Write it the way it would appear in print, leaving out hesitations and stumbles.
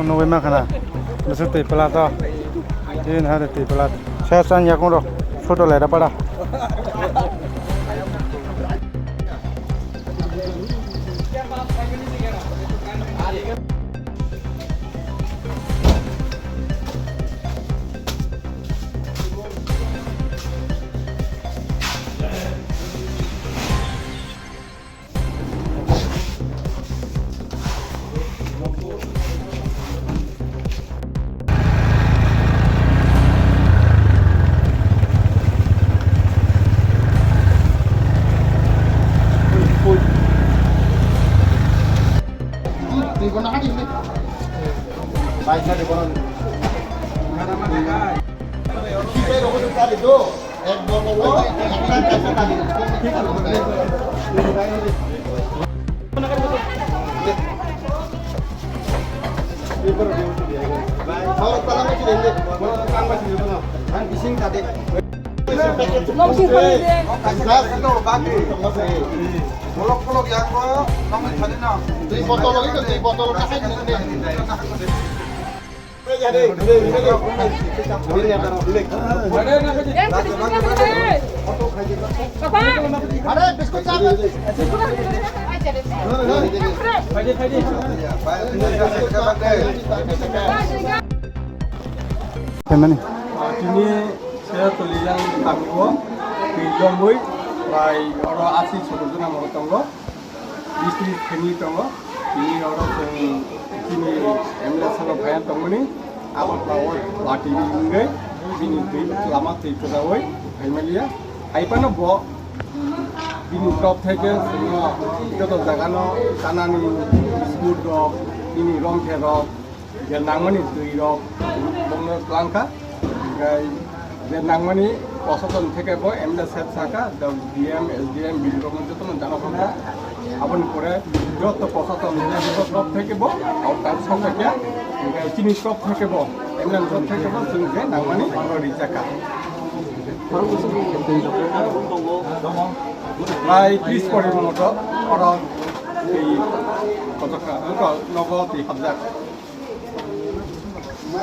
nó với mà khả năng nó sẽ tỉ plat đó thế nên tỉ plat xe sang nhà cũng rồi photo lại đã bắt đầu baik na debo non kita ro ko tali do ek botol ekta kaisa tali ঠিক और तला में देंगे काम में देंगे ना हम किसिंग तदे nomsi khole kasas to bagi bolok-bolok yang ko nomor thalina dui botol lagi to dui botol ka hai ni jadi ini yang karo lek ada biskut apa gimana ini saya tulisan kamiwo di Jomboi by orang asli sebetulnya mau tunggu istri family tunggu ini orang ini emerald sama bayan tunggu ni awal awal party ini ini lama tiga tahun family ya apa no bo ini top থেকে যত জায়গানো Kanaani school rock ini রং rock যে নাংমানি দুই rock বঙ্গ প্লাঙ্কা যে নাংমানি প্রশাসন থেকে বই MLA set থাকা DM SDM BDO যত জানা থাকা আপন করে যত প্রশাসন সব থেকে বই আর তার সঙ্গে চিনি সব থেকে বই এমএলএ সব থেকে বই সঙ্গে নাংমানি রিজাকা প্রায় 30 পরিমাণ মতো এই কত নগদ 1000